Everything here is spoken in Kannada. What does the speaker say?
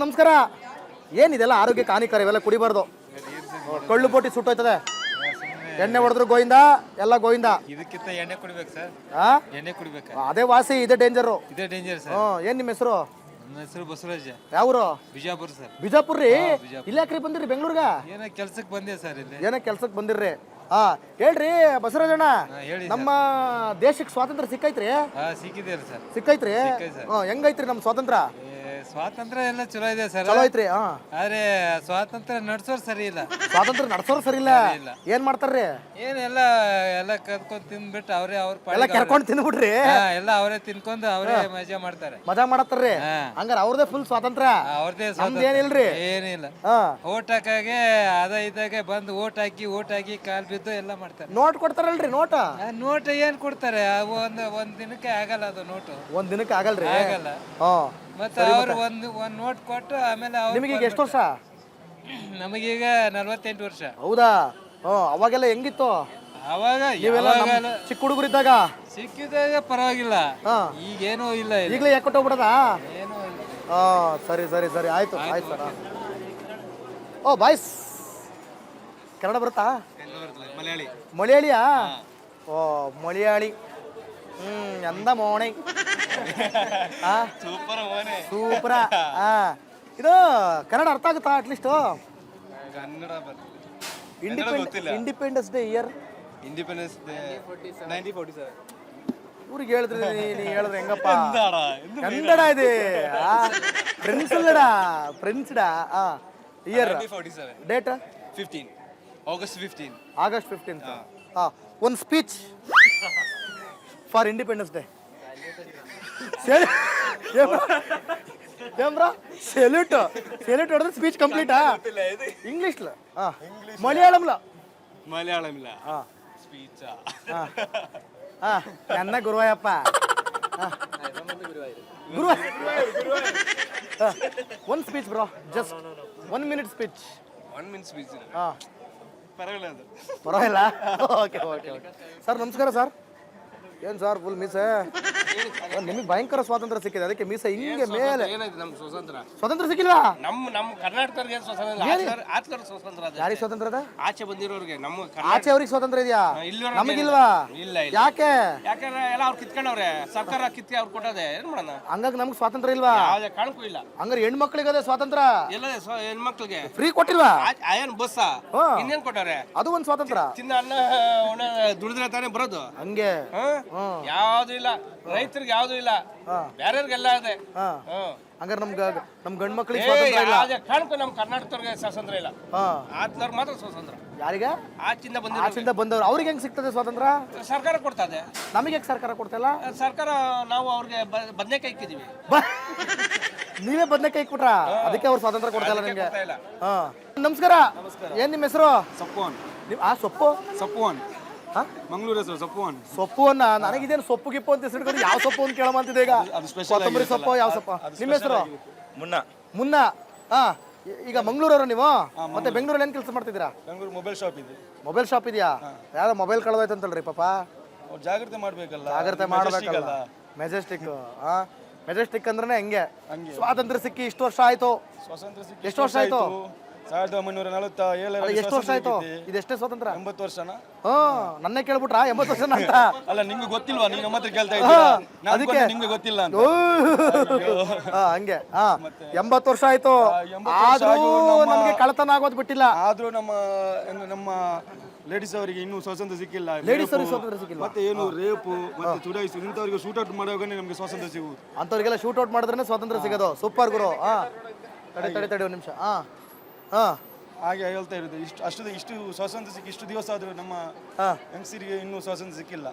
ನಮಸ್ಕಾರ. ಏನಿದೆಲ್ಲ ಆರೋಗ್ಯಕ್ಕೆ ಹಾನಿಕರ, ಇವೆಲ್ಲ ಕುಡಿಬಾರ್ದು. ಕಳ್ಳು ಬೋಟಿ ಸುಟ್ಟೋಯ್ತದೆ. ಎಣ್ಣೆ ಹೊಡೆದ್ರು ಗೋವಿಂದ, ಎಲ್ಲ ಗೋವಿಂದ. ಇದಕ್ಕಿಂತ ಎಣ್ಣೆ ಕುಡಿಬೇಕು ಸರ್. ಎಣ್ಣೆ ಕುಡಿಬೇಕು, ಅದೇ ವಾಸಿ, ಇದೇ ಡೇಂಜರು. ಇದೇ ಡೇಂಜರ್ ಸರ್. ಏನ್ ನಿಮ್ಮ ಹೆಸರು? ನನ್ನ ಹೆಸರು ಬಸವರಾಜ. ಯಾವ್ರು? ಬಿಜಾಪುರ ಸರ್. ಬಿಜಾಪುರ ರೀ? ಇಲ್ಲ ಯಾಕ್ರಿ ಬಂದಿರಿ ಬೆಂಗ್ಳೂರ್ಗ? ಏನೋ ಕೆಲ್ಸಕ್ಕೆ ಬಂದೆ ಸರ್ ಇಲ್ಲಿ. ಏನೋ ಕೆಲ್ಸಕ್ಕೆ ಬಂದಿರ್ರಿ. ಹೇಳ್ರಿ ಬಸವರಾಜಣ್ಣ, ಹೇಳಿ ನಮ್ಮ ದೇಶಕ್ಕೆ ಸ್ವಾತಂತ್ರ್ಯ ಸಿಕ್ಕೈತ್ರಿ? ಸಿಕ್ಕಿದ್ದೀರಿ ಸರ್. ಸಿಕ್ಕೈತ್ರಿ? ಹೆಂಗೈತ್ರಿ ನಮ್ಮ ಸ್ವಾತಂತ್ರ್ಯ? ಸ್ವಾತಂತ್ರ್ಯ ಎಲ್ಲ ಚಲೋ ಇದೆ ಸರ್. ಚಲೋ ಐತ್ರಿ. ಆದ್ರೆ ಸ್ವಾತಂತ್ರ್ಯ ನಡ್ಸೋರ್ ಸರಿ ಇಲ್ಲ. ಸ್ವಾತಂತ್ರ್ಯ ನಡ್ಸೋರು ಸರಿ ಇಲ್ಲ. ಏನ್ ಮಾಡ್ತಾರ್ರಿ? ಏನೆಲ್ಲ ಎಲ್ಲ ಕದ್ಕೊಂಡ್ ತಿಂದ್ಬಿಟ್ಟು ಅವ್ರೇ ಎಲ್ಲ ಕೆರ್ಕೊಂಡ್ ತಿನ್ಬಿಟ್ರಿ? ಎಲ್ಲ ಅವರೇ ತಿನ್ಕೊಂಡು ಅವರೇ ಮಜಾ ಮಾಡ್ತಾರೆ. ಮಜಾ ಮಾಡತ್ತಾರ್ರಿ? ಹಂಗಾರ ಅವ್ರದೇ ಫುಲ್ ಸ್ವಾತಂತ್ರ್ಯ, ಅವ್ರದೇ ಏನಿಲ್ರಿ? ಏನಿಲ್ಲ. ಓಟ್ ಹಾಕಾಗೆ ಅದ ಇದಾಗೆ ಬಂದು ಓಟ್ ಹಾಕಿ ಕಾಲ್ ಬಿದ್ದು ಎಲ್ಲ ಮಾಡ್ತಾರೆ. ನೋಟ್ ಕೊಡ್ತಾರಲ್ರಿ? ನೋಟ್ ಏನ್ ಕೊಡ್ತಾರೆ? ಒಂದ್ ದಿನಕ್ಕೆ ಆಗಲ್ಲ ಅದು ನೋಟು. ಒಂದ್ ದಿನಕ್ಕೆ ಆಗಲ್ರಿ? ಆಗಲ್ಲ. ಮತ್ತೆ ಅವ್ರು ಒಂದ್ ನೋಟ್ ಕೊಟ್ಟು ಆಮೇಲೆ ನಿಮಗೆ ಈಗ ಎಷ್ಟು ವರ್ಷ? ನಮಗೀಗ 48 ವರ್ಷ. ಹೌದಾ? ಅವಾಗೆಲ್ಲ ಹೆಂಗಿತ್ತು? ಅವಾಗ ಚಿಕ್ಕ ಹುಡುಗರಿದ್ದಾಗ ಸಿಕ್ಕಿದಾಗ ಪರವಾಗಿಲ್ಲ, ಈಗೇನೂ ಇಲ್ಲ. ಈಗಲೇ ಯಾಕೊಟ್ಟೋಗ್ಬಿಡದ? ಏನೂ ಇಲ್ಲ. ಸರಿ ಸರಿ ಸರಿ, ಆಯ್ತು ಆಯ್ತು ಸರ್. ಬಾಯ್ಸ್, ಕನ್ನಡ ಬರುತ್ತಾ? ಮಲಯಾಳಿ. ಮಲಯಾಳಿಯಾ? ಮಲಯಾಳಿ. ಎಂದ ಮೋಣೆ. ಸೂಪರ. ಇದು ಕನ್ನಡ ಅರ್ಥ ಆಗುತ್ತಾ at least? Independence day year? Independence day 1947. ಊರಿಗೆ ಹೇಳಿದ್ರೆ ನೀ ಹೇಳಿದ್ರೆ ಹೆಂಗಪ್ಪ? ಕನ್ನಡ ಇದೆ. ಫ್ರೆಂಡ್ಸ್ಡಾ year date 15 August 15. August 15th. ಒಂದು ಸ್ಪೀಚ್ ಫಾರ್ ಇಂಡಿಪೆಂಡೆನ್ಸ್ ಡೇ. ಏನ್ಬ್ರಾ? ಸೆಲ್ಯೂಟ್ ಹೊಡೆದ್ರೆ ಸ್ಪೀಚ್ ಕಂಪ್ಲೀಟಾ? ಇಂಗ್ಲೀಷ್ ಮಲಯಾಳಂಲ ಸ್ಪೀಚ್. ನನ್ನ ಗುರುವಾಯಪ್ಪ. ಒಂದು speech bro, just 1 minute speech. 1 minute speech? ಪರವಾಗಿಲ್ಲ. ಓಕೆ ಓಕೆ ಓಕೆ ಸರ್, ನಮಸ್ಕಾರ ಸರ್. ಏನು ಸರ್ ಫುಲ್ ಮೀಸೆ? ನಿಮಗೆ ಭಯಂಕರ ಸ್ವಾತಂತ್ರ್ಯ ಸಿಕ್ಕಿದೆ, ಅದಕ್ಕೆ ಮೀಸೆ ಹಿಂಗೆ ಮೇಲೆ. ಸ್ವಾತಂತ್ರ್ಯ ಸಿಕ್ಕಿಲ್ವಾ? ನಮ್ಮ ಕರ್ನಾಟಕದವ್ರಿಗೆ ಸ್ವಾತಂತ್ರ್ಯ. ಯಾರಿಗೆ ಸ್ವಾತಂತ್ರ್ಯ ಅದ? ಆಚೆ ಬಂದಿರೋರಿಗೆ. ಆಚೆ ಅವ್ರಿಗೆ ಸ್ವಾತಂತ್ರ್ಯ ಇದೆಯಾ? ನಮಗಿಲ್ವಾ? ಇಲ್ಲ. ಯಾಕೆ? ಯಾಕಂದ್ರೆ ಎಲ್ಲ ಅವ್ರು ಕಿತ್ಕೊಂಡವ್ರೆ, ಸರ್ಕಾರ ಕಿತ್ತಿ ಅವ್ರು ಕೊಟ್ಟದೆ. ಏನ್ ಮಾಡೋಣ? ಹಂಗಾಗಿ ನಮ್ಗೆ ಸ್ವಾತಂತ್ರ್ಯ ಇಲ್ವಾ? ಕಾಣಕ್ಕೂ ಇಲ್ಲ. ಹಂಗಾರೆ ಹೆಣ್ಮಕ್ಳಿಗೆ ಅದೇ ಸ್ವಾತಂತ್ರ್ಯ ಎಲ್ಲ ಹೆಣ್ಮಕ್ಳಿಗೆ ಫ್ರೀ ಕೊಟ್ಟಿಲ್ವಾ? ಏನ್ ಬಸ್ ಇನ್ನೇನ್ ಕೊಟ್ಟಾರೆ? ಅದು ಒಂದು ಸ್ವಾತಂತ್ರ್ಯ. ತಿನ್ನ ಅನ್ನ ದುಡಿದ್ರೆ ತಾನೇ ಬರೋದು. ಹಂಗೆ ಯಾವ್ದು ಇಲ್ಲ, ರೈತರಿಗೆ ಯಾವ್ದು ಇಲ್ಲ, ಬೇರೆಯವ್ರಿಗೆಲ್ಲ ಇದೆ. ಹಂಗಾರೆ ನಮ್ ಗಂಡ್ ಮಕ್ಳಿಗೆ ಸ್ವಾತಂತ್ರ್ಯ ಇಲ್ಲ. ಕಾಣ್ಕೊ ನಮ್ ಕರ್ನಾಟಕದವ್ರಿಗೆ ಸ್ವಾತಂತ್ರ್ಯ ಇಲ್ಲ. ಆತ್ಲವ್ರಿಗೆ ಮಾತ್ರ ಸ್ವಾತಂತ್ರ್ಯ. ಯಾರಿಗೆ? ಆಚಿಂದ ಬಂದವ್ರು. ಅವ್ರಿಗೆ ಹೆಂಗ್ ಸಿಗ್ತದೆ ಸ್ವಾತಂತ್ರ್ಯ? ಸರ್ಕಾರ ಕೊಡ್ತದೆ. ನಮಗೆ ಯಾಕೆ ಸರ್ಕಾರ ಕೊಡ್ತಿಲ್ಲ? ಸರ್ಕಾರ ನಾವು ಅವ್ರಿಗೆ ಬದನೆಕಾಯಿ ಇಕ್ಕಿದೀವಿ. ನೀವೇ ಬದನೆಕಾಯಿ ಇಕ್ಬಿಟ್ರ? ಅದಕ್ಕೆ ಅವ್ರು ಸ್ವಾತಂತ್ರ್ಯ ಕೊಡ್ತಾ ಇಲ್ಲ ನಿಮ್ಗೆ? ನಮಸ್ಕಾರ. ಏನ್ ನಿಮ್ಮ ಹೆಸರು? ಸಪ್ಪುವನ್. ಸಪ್ಪುವನ್ ಮಂಗಳೂರು ಹೆಸರು ಸಪ್ಪುವನ್. ಸೊಪ್ಪುವನ್ನ ನನಗಿದೇನು ಸೊಪ್ಪು ಗಿಪ್ಪು ಅಂತ ಹೆಸರು ಯಾವ ಸೊಪ್ಪು ಅಂತ ಕೇಳಮಂತಿದೆ ಈಗ. ಕೊತ್ತಂಬರಿ ಸೊಪ್ಪು? ಯಾವ ಸೊಪ್ಪು? ನಿಮ್ಮ ಹೆಸರು? ಮುನ್ನ. ಈಗ ಮಂಗಳೂರವರು ನೀವು? ಮತ್ತೆ ಬೆಂಗಳೂರಲ್ಲಿ ಏನ್ ಕೆಲಸ ಮಾಡ್ತಿದ್ದೀರಾ? ಬೆಂಗಳೂರು ಮೊಬೈಲ್ ಶಾಪ್ ಇದೆ. ಮೊಬೈಲ್ ಶಾಪ್ ಇದೆಯಾ? ಯಾರೋ ಮೊಬೈಲ್ ಕಳೆದೋಯ್ತಂತಲ್ರಿ ಪಾಪ. ಜಾಗ್ರತೆ ಮಾಡ್ಬೇಕಲ್ಲ. ಜಾಗ್ರತೆ ಮಾಡ್ಬೇಕಲ್ಲ. ಮೆಜೆಸ್ಟಿಕ್ ಅಂದ್ರೆ ಹೆಂಗೆ? ಸ್ವಾತಂತ್ರ್ಯ ಸಿಕ್ಕಿ ಇಷ್ಟು ವರ್ಷ ಆಯ್ತು. ಎಷ್ಟು ವರ್ಷ ಆಯ್ತು? 1947. ಎಷ್ಟು ವರ್ಷ ಆಯ್ತು? ಇದೆಷ್ಟೇ ಸ್ವಾತಂತ್ರ್ಯ? 80 ವರ್ಷನ. ನನ್ನೇ ಕೇಳ್ಬಿಟ್ರ 80 ವರ್ಷ ಅಂತ? ಅಲ್ಲ, ನಿಮ್ಗೆ ಗೊತ್ತಿಲ್ವಾ? ನೀವು ನಮ್ಮ ಹತ್ರ ಕೇಳ್ತಾ ಇದ್ದೀರಾ, ಅದಕ್ಕೆ ನಿಮ್ಗೆ ಗೊತ್ತಿಲ್ಲ ಅಂತ. ಹಂಗೆ 80 ವರ್ಷ ಆಯ್ತು, ಆದ್ರೂ ನಮ್ಗೆ ಕಳತನ ಆಗೋದು ಬಿಟ್ಟಿಲ್ಲ. ಆದ್ರೂ ನಮ್ಮ ಲೇಡೀಸ್ ಅವರಿಗೆ ಇನ್ನೂ ಸ್ವಾತಂತ್ರ್ಯ ಸಿಕ್ಕಿಲ್ಲ. ಲೇಡೀಸ್ ಅವರಿಗೆ ಸ್ವಾತಂತ್ರ್ಯ ಸಿಕ್ಕಿಲ್ಲ. ಮತ್ತೆ ಏನು ರೇಪು ಮತ್ತೆ ಚುಡಾಯಿಸು ಇಂಥವ್ರಿಗೆ ಶೂಟ್ ಔಟ್ ಮಾಡುವಾಗನೇ ನಮ್ಗೆ ಸ್ವಾತಂತ್ರ್ಯ ಸಿಗುವುದು. ಅಂತವ್ರಿಗೆಲ್ಲ ಶೂಟ್ ಔಟ್ ಮಾಡಿದ್ರೆ ಸ್ವಾತಂತ್ರ್ಯ ಸಿಗೋದು. ಸೂಪರ್ ಗುರು. ತಡೆ ಒಂದು ನಿಮಿಷ. ಹಾಗೆ ಹೇಳ್ತಾ ಇರೋದು. ಇಷ್ಟು ಸ್ವಾತಂತ್ರ್ಯ ಸಿಕ್ಕಿ ಇಷ್ಟು ದಿವಸ ಆದ್ರೂ ನಮ್ಮ ಹೆಂಗಸರಿಗೆ ಇನ್ನೂ ಸ್ವಾತಂತ್ರ್ಯ ಸಿಕ್ಕಿಲ್ಲ.